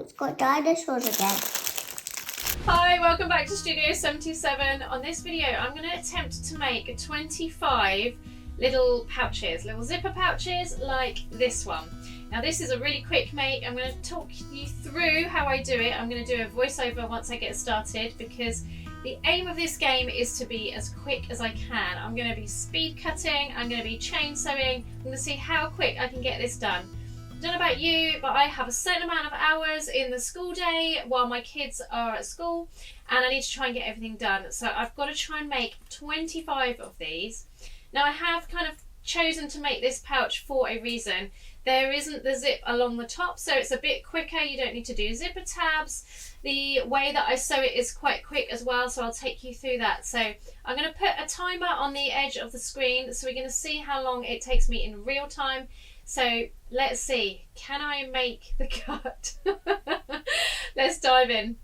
It's got dinosaurs again. Hi, welcome back to Studio 77. On this video, I'm going to attempt to make 25 little pouches, little zipper pouches like this one. Now this is a really quick make. I'm going to talk you through how I do it. I'm going to do a voiceover once I get started because the aim of this game is to be as quick as I can. I'm going to be speed cutting, I'm going to be chain sewing, I'm going to see how quick I can get this done. I don't know about you, but I have a certain amount of hours in the school day while my kids are at school and I need to try and get everything done. So I've got to try and make 25 of these. Now I have kind of chosen to make this pouch for a reason. There isn't the zip along the top, so it's a bit quicker. You don't need to do zipper tabs. The way that I sew it is quite quick as well, so I'll take you through that. So I'm going to put a timer on the edge of the screen, so we're going to see how long it takes me in real time. So let's see, can I make the cut? Let's dive in.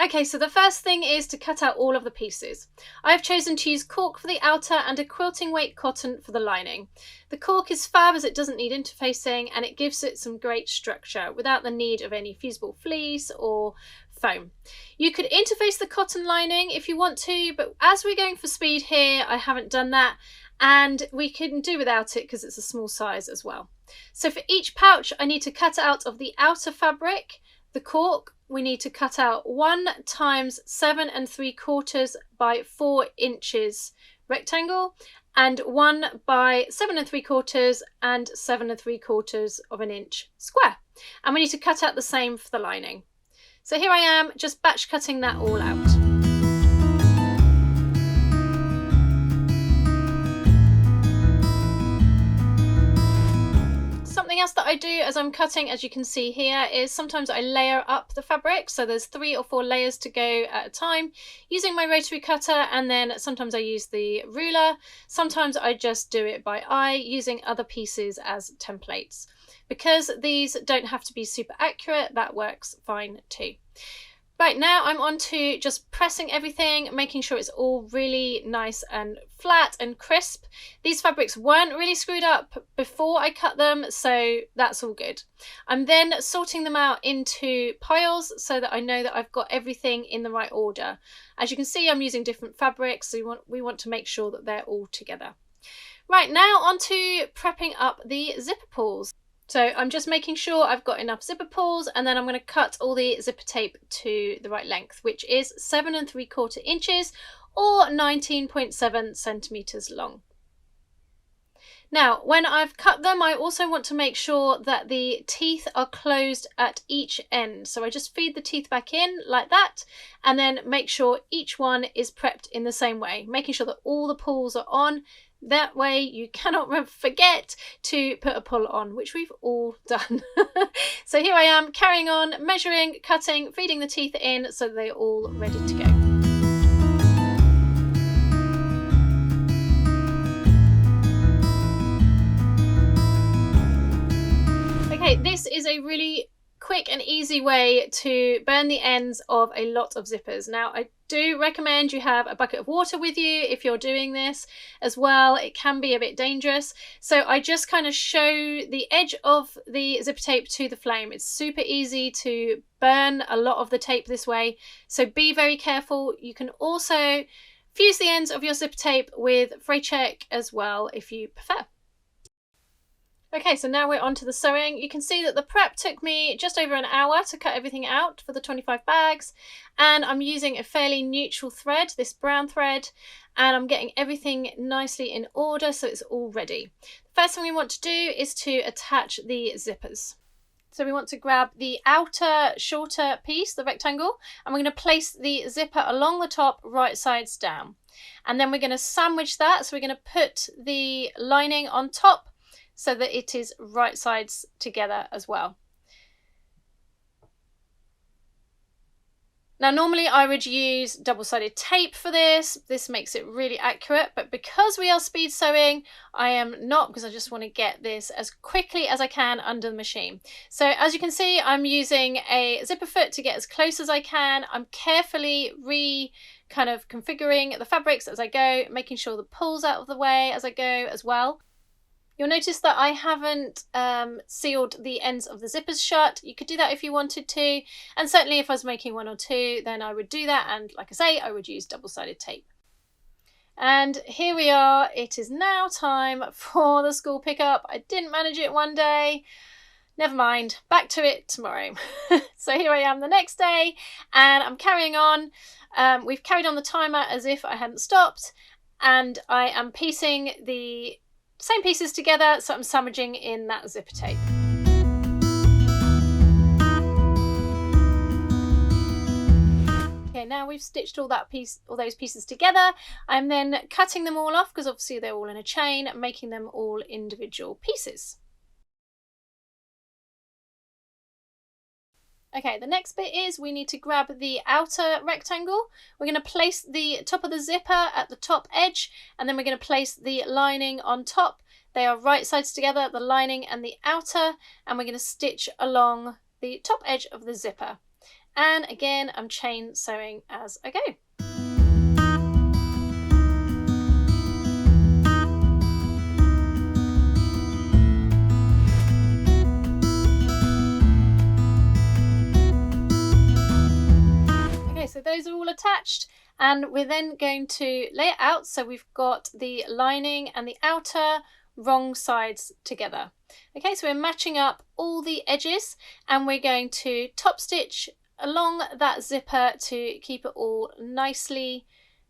Okay, so the first thing is to cut out all of the pieces. I have chosen to use cork for the outer and a quilting weight cotton for the lining. The cork is fab as it doesn't need interfacing and it gives it some great structure without the need of any fusible fleece or foam. You could interface the cotton lining if you want to, but as we're going for speed here, I haven't done that. And we can do without it because it's a small size as well. So for each pouch, I need to cut out of the outer fabric, the cork, we need to cut out 1 times 7 3/4 by 4 inches rectangle and 1 by 7 3/4 and 7 3/4 of an inch square. And we need to cut out the same for the lining. So here I am just batch cutting that all out. Something else that I do as I'm cutting, as you can see here, is sometimes I layer up the fabric. So there's 3 or 4 layers to go at a time using my rotary cutter, and then sometimes I use the ruler. Sometimes I just do it by eye using other pieces as templates. Because these don't have to be super accurate, that works fine too. Right, now I'm on to just pressing everything, making sure it's all really nice and flat and crisp. These fabrics weren't really screwed up before I cut them, so that's all good. I'm then sorting them out into piles so that I know that I've got everything in the right order. As you can see, I'm using different fabrics, so we want to make sure that they're all together. Right, now on to prepping up the zipper pulls. So I'm just making sure I've got enough zipper pulls, and then I'm going to cut all the zipper tape to the right length, which is 7 3/4 inches or 19.7 centimeters long. Now, when I've cut them, I also want to make sure that the teeth are closed at each end. So I just feed the teeth back in like that, and then make sure each one is prepped in the same way, making sure that all the pulls are on. That way you cannot forget to put a pull on, which we've all done. So here I am carrying on, measuring, cutting, feeding the teeth in so they're all ready to go. Okay, this is a really quick and easy way to burn the ends of a lot of zippers. Now I do recommend you have a bucket of water with you if you're doing this as well. It can be a bit dangerous, so I just kind of show the edge of the zipper tape to the flame. It's super easy to burn a lot of the tape this way, so be very careful. You can also fuse the ends of your zipper tape with fray check as well if you prefer. Okay, so now we're on to the sewing. You can see that the prep took me just over an hour to cut everything out for the 25 bags, and I'm using a fairly neutral thread, this brown thread, and I'm getting everything nicely in order so it's all ready. The first thing we want to do is to attach the zippers. So we want to grab the outer shorter piece, the rectangle, and we're going to place the zipper along the top, right sides down. And then we're going to sandwich that, so we're going to put the lining on top so that it is right sides together as well. Now normally I would use double-sided tape for this. This makes it really accurate, but because we are speed sewing, I am not, because I just want to get this as quickly as I can under the machine. So as you can see, I'm using a zipper foot to get as close as I can. I'm carefully kind of configuring the fabrics as I go, making sure the pull's out of the way as I go as well. You'll notice that I haven't sealed the ends of the zippers shut. You could do that if you wanted to, and certainly if I was making 1 or 2, then I would do that, and like I say, I would use double-sided tape. And here we are, it is now time for the school pickup. I didn't manage it one day. Never mind, back to it tomorrow. So here I am the next day, and I'm carrying on. We've carried on the timer as if I hadn't stopped, and I am piecing the same pieces together, so I'm sandwiching in that zipper tape. Okay, now we've stitched all those pieces together, I'm then cutting them all off because obviously they're all in a chain, making them all individual pieces. Okay, the next bit is we need to grab the outer rectangle. We're going to place the top of the zipper at the top edge, and then we're going to place the lining on top. They are right sides together, the lining and the outer, and we're going to stitch along the top edge of the zipper. And again, I'm chain sewing as I go. So those are all attached, and we're then going to lay it out so we've got the lining and the outer wrong sides together. Okay, so we're matching up all the edges, and we're going to top stitch along that zipper to keep it all nicely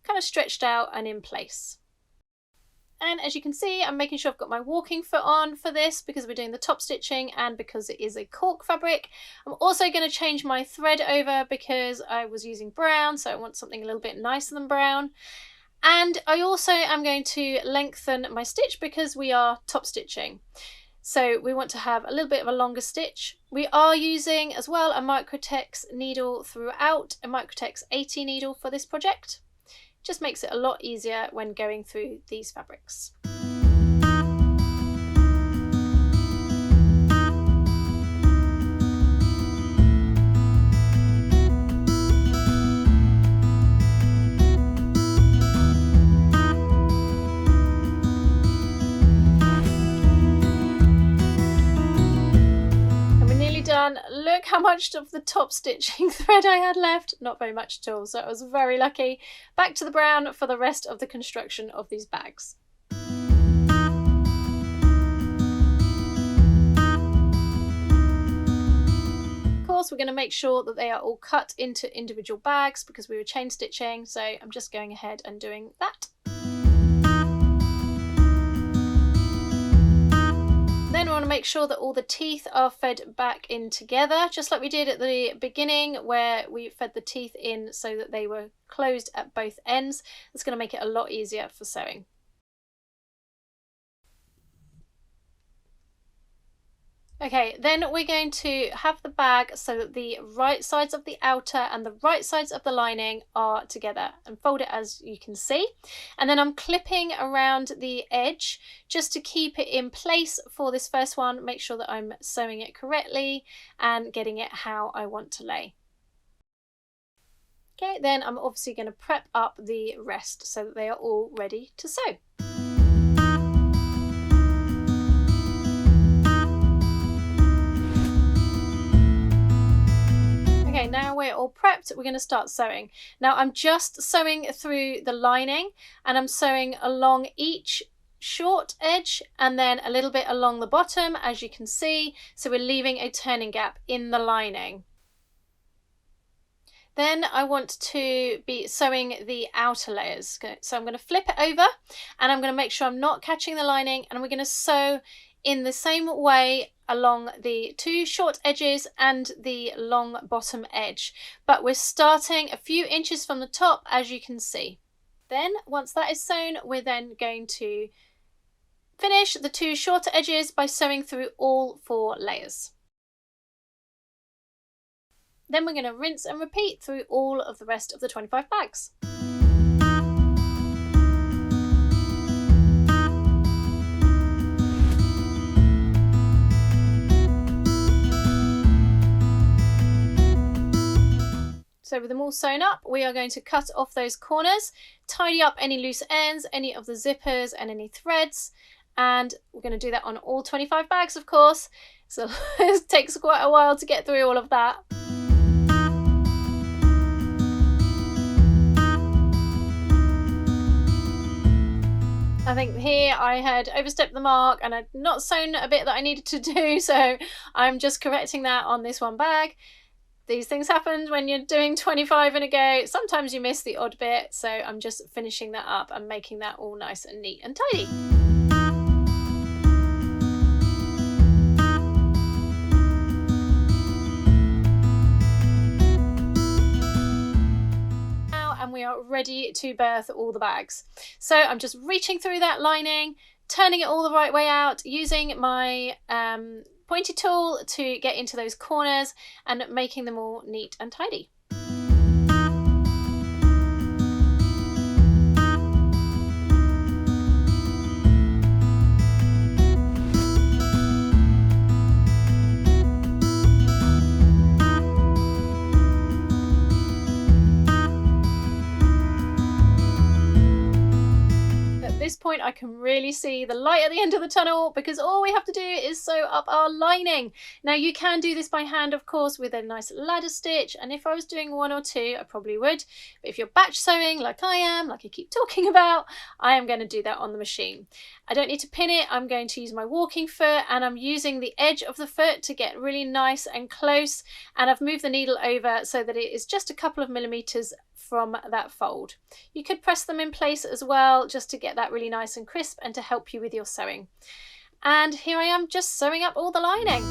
kind of stretched out and in place. And as you can see, I'm making sure I've got my walking foot on for this because we're doing the top stitching and because it is a cork fabric. I'm also going to change my thread over because I was using brown, so I want something a little bit nicer than brown. And I also am going to lengthen my stitch because we are top stitching. So we want to have a little bit of a longer stitch. We are using as well a Microtex needle throughout, a Microtex 80 needle for this project. Just makes it a lot easier when going through these fabrics. Done. Look how much of the top stitching thread I had left. Not very much at all, so I was very lucky. Back to the brown for the rest of the construction of these bags. Of course, we're going to make sure that they are all cut into individual bags because we were chain stitching, so I'm just going ahead and doing that. Then we want to make sure that all the teeth are fed back in together, just like we did at the beginning where we fed the teeth in so that they were closed at both ends. That's going to make it a lot easier for sewing. Okay, then we're going to have the bag so that the right sides of the outer and the right sides of the lining are together, and fold it as you can see. And then I'm clipping around the edge just to keep it in place for this first one, make sure that I'm sewing it correctly and getting it how I want to lay. Okay, then I'm obviously going to prep up the rest so that they are all ready to sew. Okay, now we're all prepped, we're going to start sewing. Now I'm just sewing through the lining, and I'm sewing along each short edge and then a little bit along the bottom, as you can see, so we're leaving a turning gap in the lining. Then I want to be sewing the outer layers. So I'm going to flip it over and I'm going to make sure I'm not catching the lining, and we're going to sew in the same way along the two short edges and the long bottom edge, but we're starting a few inches from the top, as you can see. Then once that is sewn, we're then going to finish the two shorter edges by sewing through all 4 layers. Then we're going to rinse and repeat through all of the rest of the 25 bags. So with them all sewn up, we are going to cut off those corners, tidy up any loose ends, any of the zippers and any threads, And we're going to do that on all 25 bags, of course. So it takes quite a while to get through all of that. I think here I had overstepped the mark and I'd not sewn a bit that I needed to do, so I'm just correcting that on this one bag. These things happen when you're doing 25 in a go. Sometimes you miss the odd bit, so I'm just finishing that up and making that all nice and neat and tidy. And we are ready to birth all the bags. So I'm just reaching through that lining, turning it all the right way out, using my pointy tool to get into those corners and making them all neat and tidy. This point I can really see the light at the end of the tunnel, because all we have to do is sew up our lining. Now you can do this by hand, of course, with a nice ladder stitch, and if I was doing 1 or 2 I probably would, but if you're batch sewing like I am, like I keep talking about, I am going to do that on the machine. I don't need to pin it. I'm going to use my walking foot, and I'm using the edge of the foot to get really nice and close, and I've moved the needle over so that it is just a couple of millimeters from that fold. You could press them in place as well, just to get that really nice and crisp and to help you with your sewing. And here I am just sewing up all the lining.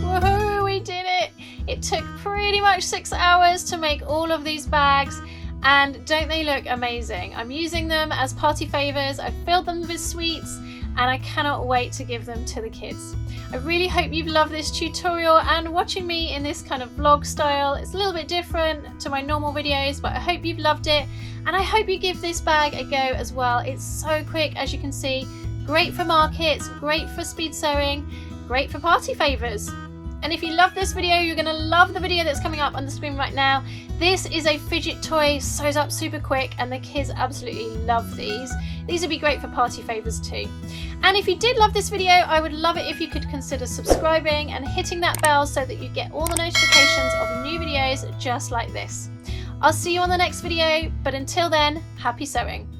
Woohoo, we did it! It took pretty much 6 hours to make all of these bags. And don't they look amazing? I'm using them as party favours. I've filled them with sweets, and I cannot wait to give them to the kids. I really hope you've loved this tutorial and watching me in this kind of vlog style. It's a little bit different to my normal videos, but I hope you've loved it, and I hope you give this bag a go as well. It's so quick, as you can see, great for markets, great for speed sewing, great for party favours. And if you love this video, you're going to love the video that's coming up on the screen right now. This is a fidget toy, sews up super quick, and the kids absolutely love these. These would be great for party favours too. And if you did love this video, I would love it if you could consider subscribing and hitting that bell so that you get all the notifications of new videos just like this. I'll see you on the next video, but until then, happy sewing.